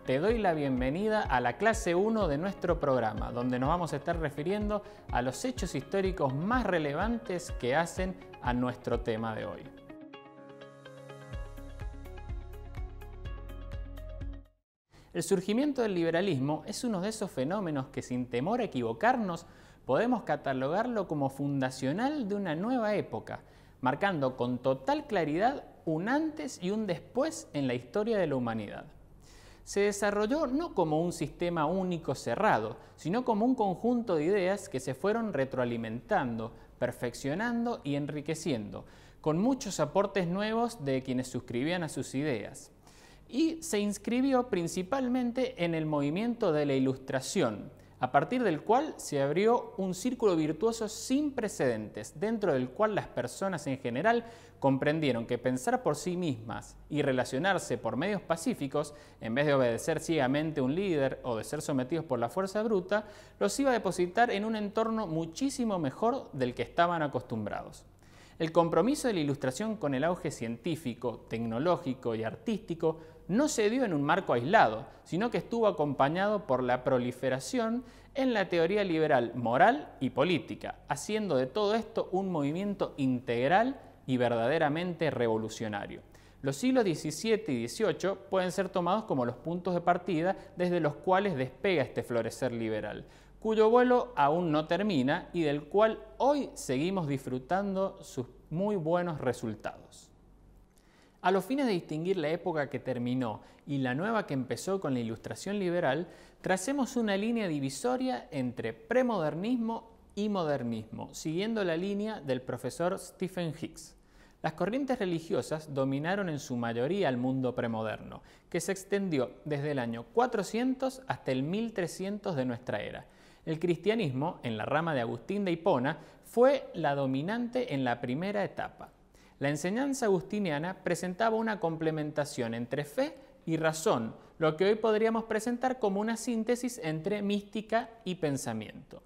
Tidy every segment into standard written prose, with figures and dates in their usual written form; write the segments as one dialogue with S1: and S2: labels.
S1: Te doy la bienvenida a la clase 1 de nuestro programa, donde nos vamos a estar refiriendo a los hechos históricos más relevantes que hacen a nuestro tema de hoy. El surgimiento del liberalismo es uno de esos fenómenos que, sin temor a equivocarnos, podemos catalogarlo como fundacional de una nueva época, marcando con total claridad un antes y un después en la historia de la humanidad. Se desarrolló no como un sistema único cerrado, sino como un conjunto de ideas que se fueron retroalimentando, perfeccionando y enriqueciendo, con muchos aportes nuevos de quienes suscribían a sus ideas. Y se inscribió principalmente en el movimiento de la Ilustración, a partir del cual se abrió un círculo virtuoso sin precedentes, dentro del cual las personas en general comprendieron que pensar por sí mismas y relacionarse por medios pacíficos, en vez de obedecer ciegamente a un líder o de ser sometidos por la fuerza bruta, los iba a depositar en un entorno muchísimo mejor del que estaban acostumbrados. El compromiso de la Ilustración con el auge científico, tecnológico y artístico no se dio en un marco aislado, sino que estuvo acompañado por la proliferación en la teoría liberal moral y política, haciendo de todo esto un movimiento integral y verdaderamente revolucionario. Los siglos XVII y XVIII pueden ser tomados como los puntos de partida desde los cuales despega este florecer liberal, cuyo vuelo aún no termina y del cual hoy seguimos disfrutando sus muy buenos resultados. A los fines de distinguir la época que terminó y la nueva que empezó con la Ilustración liberal, tracemos una línea divisoria entre premodernismo y modernismo, siguiendo la línea del profesor Stephen Hicks. Las corrientes religiosas dominaron en su mayoría el mundo premoderno, que se extendió desde el año 400 hasta el 1300 de nuestra era. El cristianismo, en la rama de Agustín de Hipona, fue la dominante en la primera etapa. La enseñanza agustiniana presentaba una complementación entre fe y razón, lo que hoy podríamos presentar como una síntesis entre mística y pensamiento.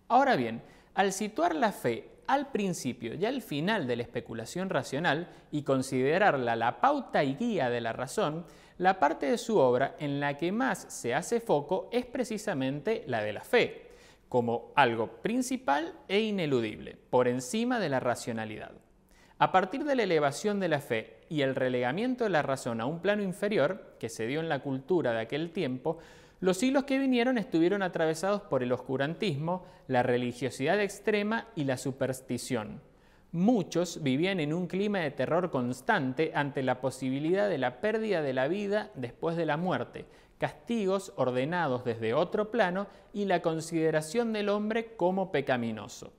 S1: Ahora bien, al situar la fe al principio y al final de la especulación racional y considerarla la pauta y guía de la razón, la parte de su obra en la que más se hace foco es precisamente la de la fe, como algo principal e ineludible, por encima de la racionalidad. A partir de la elevación de la fe y el relegamiento de la razón a un plano inferior, que se dio en la cultura de aquel tiempo, los siglos que vinieron estuvieron atravesados por el oscurantismo, la religiosidad extrema y la superstición. Muchos vivían en un clima de terror constante ante la posibilidad de la pérdida de la vida después de la muerte, castigos ordenados desde otro plano y la consideración del hombre como pecaminoso.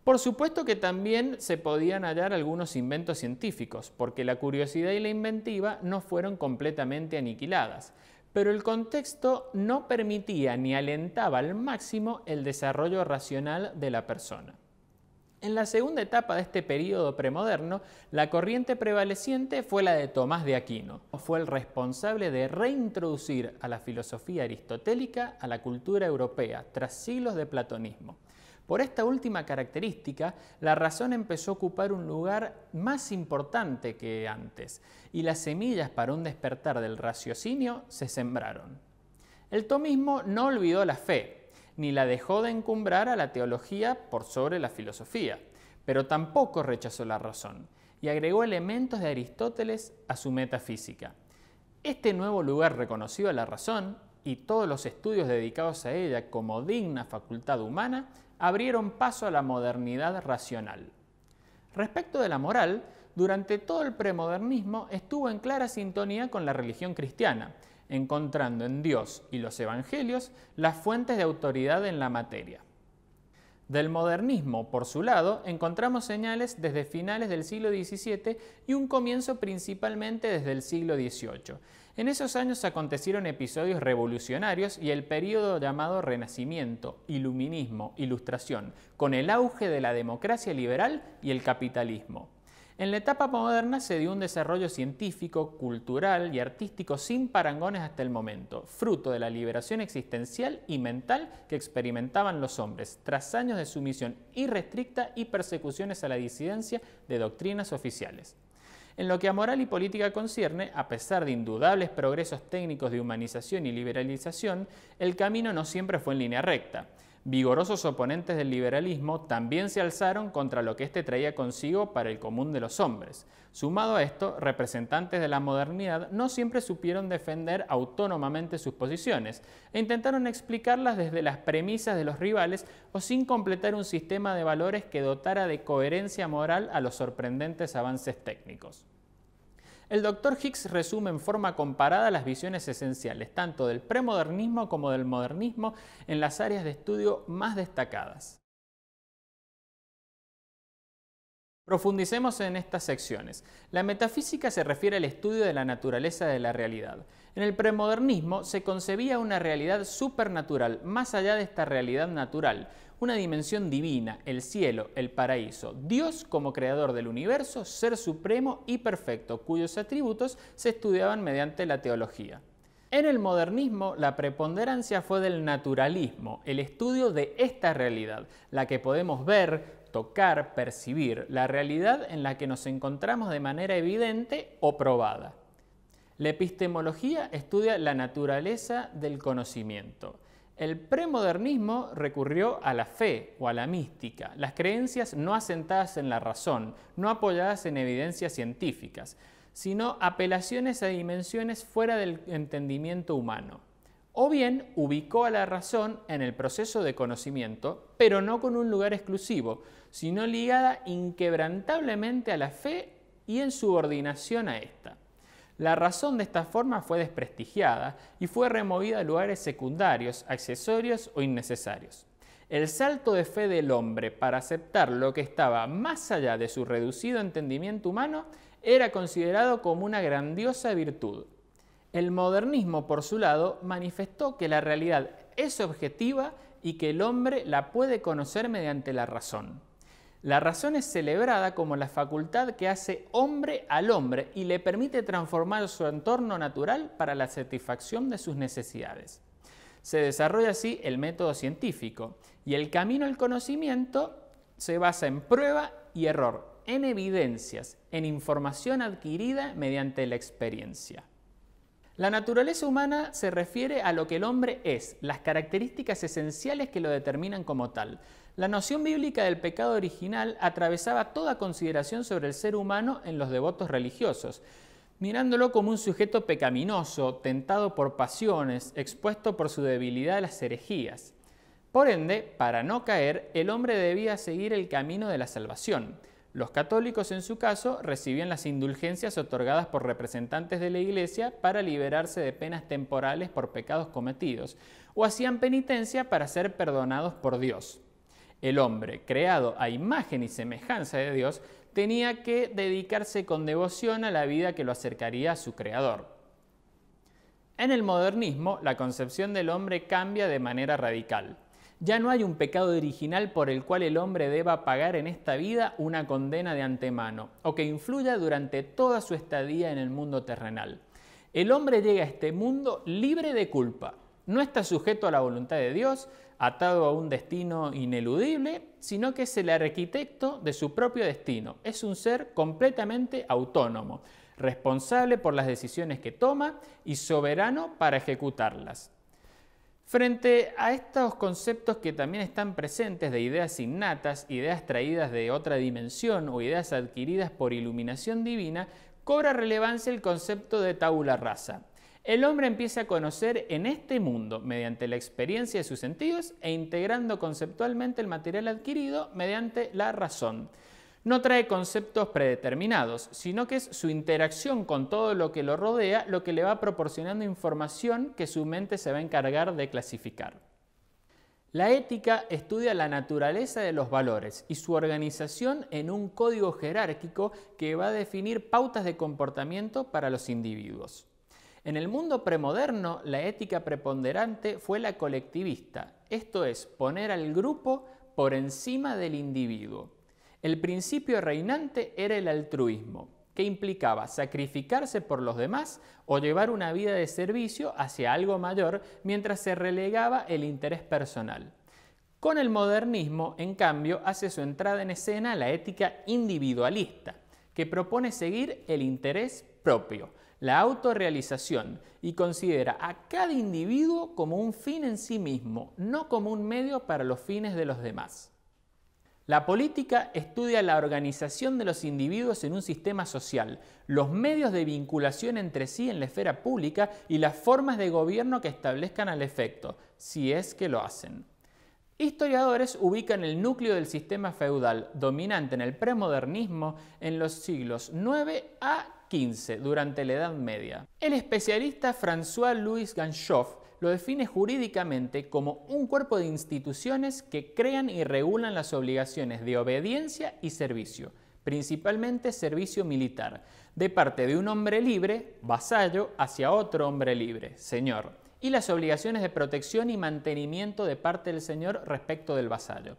S1: Por supuesto que también se podían hallar algunos inventos científicos, porque la curiosidad y la inventiva no fueron completamente aniquiladas, pero el contexto no permitía ni alentaba al máximo el desarrollo racional de la persona. En la segunda etapa de este período premoderno, la corriente prevaleciente fue la de Tomás de Aquino. Fue el responsable de reintroducir a la filosofía aristotélica a la cultura europea tras siglos de platonismo. Por esta última característica, la razón empezó a ocupar un lugar más importante que antes, y las semillas para un despertar del raciocinio se sembraron. El tomismo no olvidó la fe, ni la dejó de encumbrar a la teología por sobre la filosofía, pero tampoco rechazó la razón, y agregó elementos de Aristóteles a su metafísica. Este nuevo lugar reconocido a la razón, y todos los estudios dedicados a ella como digna facultad humana, abrieron paso a la modernidad racional. Respecto de la moral, durante todo el premodernismo estuvo en clara sintonía con la religión cristiana, encontrando en Dios y los evangelios las fuentes de autoridad en la materia. Del modernismo, por su lado, encontramos señales desde finales del siglo XVII y un comienzo principalmente desde el siglo XVIII. En esos años acontecieron episodios revolucionarios y el período llamado Renacimiento, Iluminismo, Ilustración, con el auge de la democracia liberal y el capitalismo. En la etapa moderna se dio un desarrollo científico, cultural y artístico sin parangones hasta el momento, fruto de la liberación existencial y mental que experimentaban los hombres, tras años de sumisión irrestricta y persecuciones a la disidencia de doctrinas oficiales. En lo que a moral y política concierne, a pesar de indudables progresos técnicos de humanización y liberalización, el camino no siempre fue en línea recta. Vigorosos oponentes del liberalismo también se alzaron contra lo que éste traía consigo para el común de los hombres. Sumado a esto, representantes de la modernidad no siempre supieron defender autónomamente sus posiciones e intentaron explicarlas desde las premisas de los rivales o sin completar un sistema de valores que dotara de coherencia moral a los sorprendentes avances técnicos. El Dr. Hicks resume en forma comparada las visiones esenciales, tanto del premodernismo como del modernismo, en las áreas de estudio más destacadas. Profundicemos en estas secciones. La metafísica se refiere al estudio de la naturaleza de la realidad. En el premodernismo se concebía una realidad supernatural, más allá de esta realidad natural, una dimensión divina, el cielo, el paraíso, Dios como creador del universo, ser supremo y perfecto, cuyos atributos se estudiaban mediante la teología. En el modernismo, la preponderancia fue del naturalismo, el estudio de esta realidad, la que podemos ver, tocar, percibir, la realidad en la que nos encontramos de manera evidente o probada. La epistemología estudia la naturaleza del conocimiento. El premodernismo recurrió a la fe o a la mística, las creencias no asentadas en la razón, no apoyadas en evidencias científicas, sino apelaciones a dimensiones fuera del entendimiento humano. O bien ubicó a la razón en el proceso de conocimiento, pero no con un lugar exclusivo, sino ligada inquebrantablemente a la fe y en subordinación a esta. La razón de esta forma fue desprestigiada y fue removida a lugares secundarios, accesorios o innecesarios. El salto de fe del hombre para aceptar lo que estaba más allá de su reducido entendimiento humano era considerado como una grandiosa virtud. El modernismo, por su lado, manifestó que la realidad es objetiva y que el hombre la puede conocer mediante la razón. La razón es celebrada como la facultad que hace hombre al hombre y le permite transformar su entorno natural para la satisfacción de sus necesidades. Se desarrolla así el método científico y el camino al conocimiento se basa en prueba y error, en evidencias, en información adquirida mediante la experiencia. La naturaleza humana se refiere a lo que el hombre es, las características esenciales que lo determinan como tal. La noción bíblica del pecado original atravesaba toda consideración sobre el ser humano en los devotos religiosos, mirándolo como un sujeto pecaminoso, tentado por pasiones, expuesto por su debilidad a las herejías. Por ende, para no caer, el hombre debía seguir el camino de la salvación. Los católicos, en su caso, recibían las indulgencias otorgadas por representantes de la Iglesia para liberarse de penas temporales por pecados cometidos, o hacían penitencia para ser perdonados por Dios. El hombre, creado a imagen y semejanza de Dios, tenía que dedicarse con devoción a la vida que lo acercaría a su Creador. En el modernismo, la concepción del hombre cambia de manera radical. Ya no hay un pecado original por el cual el hombre deba pagar en esta vida una condena de antemano, o que influya durante toda su estadía en el mundo terrenal. El hombre llega a este mundo libre de culpa. No está sujeto a la voluntad de Dios, atado a un destino ineludible, sino que es el arquitecto de su propio destino. Es un ser completamente autónomo, responsable por las decisiones que toma y soberano para ejecutarlas. Frente a estos conceptos que también están presentes de ideas innatas, ideas traídas de otra dimensión o ideas adquiridas por iluminación divina, cobra relevancia el concepto de tabula rasa. El hombre empieza a conocer en este mundo mediante la experiencia de sus sentidos e integrando conceptualmente el material adquirido mediante la razón. No trae conceptos predeterminados, sino que es su interacción con todo lo que lo rodea lo que le va proporcionando información que su mente se va a encargar de clasificar. La ética estudia la naturaleza de los valores y su organización en un código jerárquico que va a definir pautas de comportamiento para los individuos. En el mundo premoderno, la ética preponderante fue la colectivista, esto es, poner al grupo por encima del individuo. El principio reinante era el altruismo, que implicaba sacrificarse por los demás o llevar una vida de servicio hacia algo mayor mientras se relegaba el interés personal. Con el modernismo, en cambio, hace su entrada en escena la ética individualista, que propone seguir el interés propio, la autorrealización, y considera a cada individuo como un fin en sí mismo, no como un medio para los fines de los demás. La política estudia la organización de los individuos en un sistema social, los medios de vinculación entre sí en la esfera pública y las formas de gobierno que establezcan al efecto, si es que lo hacen. Historiadores ubican el núcleo del sistema feudal dominante en el premodernismo en los siglos IX a XV, durante la Edad Media. El especialista François-Louis Ganchoff lo define jurídicamente como un cuerpo de instituciones que crean y regulan las obligaciones de obediencia y servicio, principalmente servicio militar, de parte de un hombre libre, vasallo, hacia otro hombre libre, señor, y las obligaciones de protección y mantenimiento de parte del señor respecto del vasallo.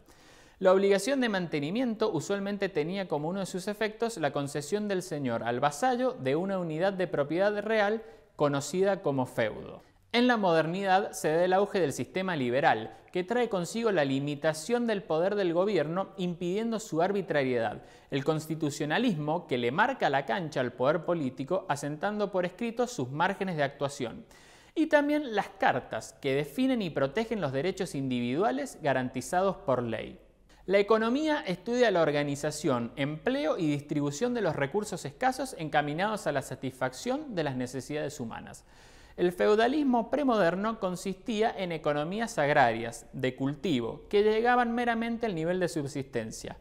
S1: La obligación de mantenimiento usualmente tenía como uno de sus efectos la concesión del señor al vasallo de una unidad de propiedad real conocida como feudo. En la modernidad se da el auge del sistema liberal, que trae consigo la limitación del poder del gobierno impidiendo su arbitrariedad, el constitucionalismo que le marca la cancha al poder político asentando por escrito sus márgenes de actuación, y también las cartas que definen y protegen los derechos individuales garantizados por ley. La economía estudia la organización, empleo y distribución de los recursos escasos encaminados a la satisfacción de las necesidades humanas. El feudalismo premoderno consistía en economías agrarias, de cultivo, que llegaban meramente al nivel de subsistencia.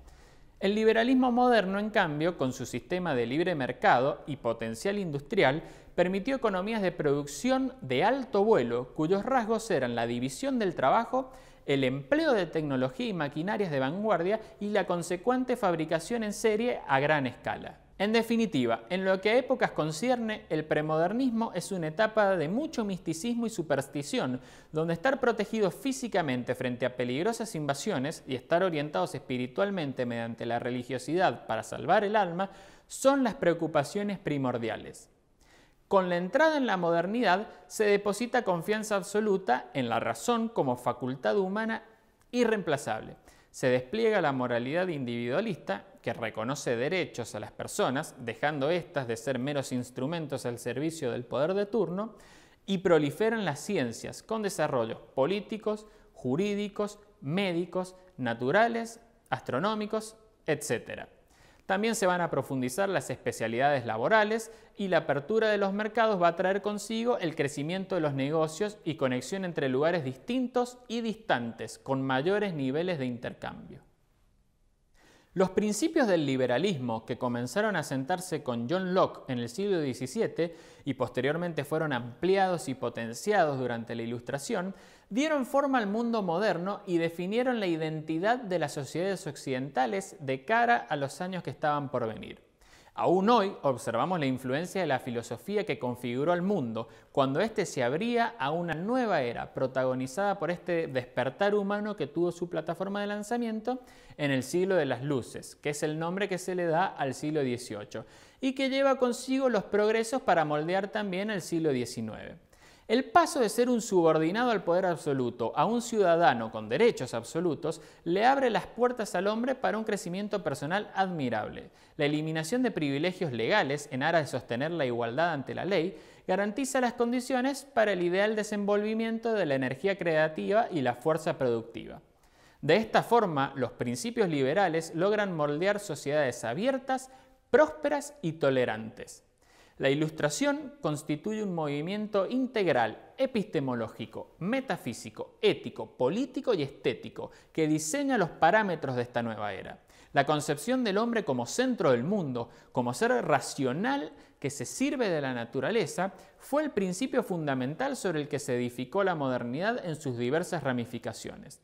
S1: El liberalismo moderno, en cambio, con su sistema de libre mercado y potencial industrial, permitió economías de producción de alto vuelo, cuyos rasgos eran la división del trabajo, el empleo de tecnología y maquinarias de vanguardia y la consecuente fabricación en serie a gran escala. En definitiva, en lo que a épocas concierne, el premodernismo es una etapa de mucho misticismo y superstición, donde estar protegidos físicamente frente a peligrosas invasiones y estar orientados espiritualmente mediante la religiosidad para salvar el alma son las preocupaciones primordiales. Con la entrada en la modernidad se deposita confianza absoluta en la razón como facultad humana irreemplazable. Se despliega la moralidad individualista que reconoce derechos a las personas, dejando éstas de ser meros instrumentos al servicio del poder de turno, y proliferan las ciencias con desarrollos políticos, jurídicos, médicos, naturales, astronómicos, etc. También se van a profundizar las especialidades laborales y la apertura de los mercados va a traer consigo el crecimiento de los negocios y conexión entre lugares distintos y distantes, con mayores niveles de intercambio. Los principios del liberalismo, que comenzaron a sentarse con John Locke en el siglo XVII y posteriormente fueron ampliados y potenciados durante la Ilustración, dieron forma al mundo moderno y definieron la identidad de las sociedades occidentales de cara a los años que estaban por venir. Aún hoy observamos la influencia de la filosofía que configuró al mundo, cuando éste se abría a una nueva era, protagonizada por este despertar humano que tuvo su plataforma de lanzamiento en el siglo de las luces, que es el nombre que se le da al siglo XVIII, y que lleva consigo los progresos para moldear también el siglo XIX. El paso de ser un subordinado al poder absoluto a un ciudadano con derechos absolutos le abre las puertas al hombre para un crecimiento personal admirable. La eliminación de privilegios legales en aras de sostener la igualdad ante la ley garantiza las condiciones para el ideal desenvolvimiento de la energía creativa y la fuerza productiva. De esta forma, los principios liberales logran moldear sociedades abiertas, prósperas y tolerantes. La Ilustración constituye un movimiento integral, epistemológico, metafísico, ético, político y estético que diseña los parámetros de esta nueva era. La concepción del hombre como centro del mundo, como ser racional que se sirve de la naturaleza, fue el principio fundamental sobre el que se edificó la modernidad en sus diversas ramificaciones.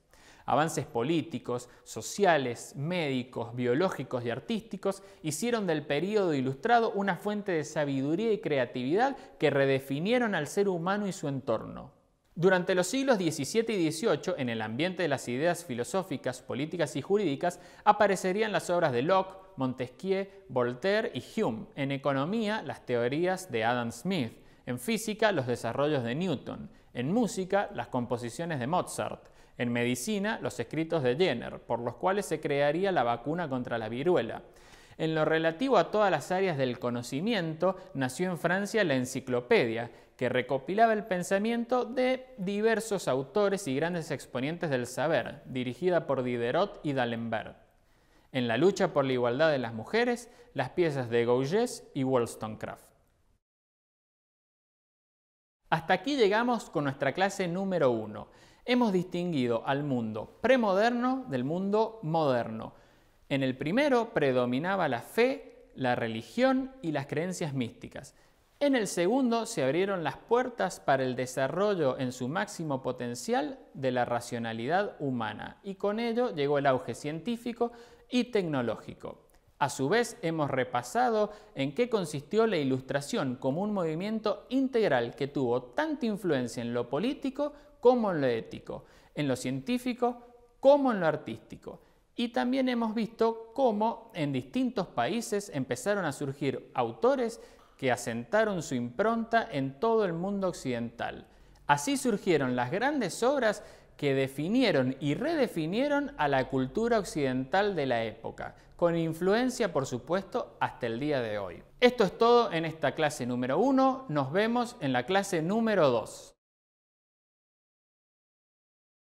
S1: Avances políticos, sociales, médicos, biológicos y artísticos hicieron del período ilustrado una fuente de sabiduría y creatividad que redefinieron al ser humano y su entorno. Durante los siglos XVII y XVIII, en el ambiente de las ideas filosóficas, políticas y jurídicas, aparecerían las obras de Locke, Montesquieu, Voltaire y Hume. En economía, las teorías de Adam Smith. En física, los desarrollos de Newton. En música, las composiciones de Mozart. En medicina, los escritos de Jenner, por los cuales se crearía la vacuna contra la viruela. En lo relativo a todas las áreas del conocimiento, nació en Francia la Enciclopedia, que recopilaba el pensamiento de diversos autores y grandes exponentes del saber, dirigida por Diderot y D'Alembert. En la lucha por la igualdad de las mujeres, las piezas de Gauguin y Wollstonecraft. Hasta aquí llegamos con nuestra clase número 1. Hemos distinguido al mundo premoderno del mundo moderno. En el primero predominaba la fe, la religión y las creencias místicas. En el segundo se abrieron las puertas para el desarrollo en su máximo potencial de la racionalidad humana y con ello llegó el auge científico y tecnológico. A su vez hemos repasado en qué consistió la Ilustración como un movimiento integral que tuvo tanta influencia en lo político como en lo ético, en lo científico como en lo artístico. Y también hemos visto cómo en distintos países empezaron a surgir autores que asentaron su impronta en todo el mundo occidental. Así surgieron las grandes obras que definieron y redefinieron a la cultura occidental de la época, con influencia, por supuesto, hasta el día de hoy. Esto es todo en esta clase número 1. Nos vemos en la clase número 2.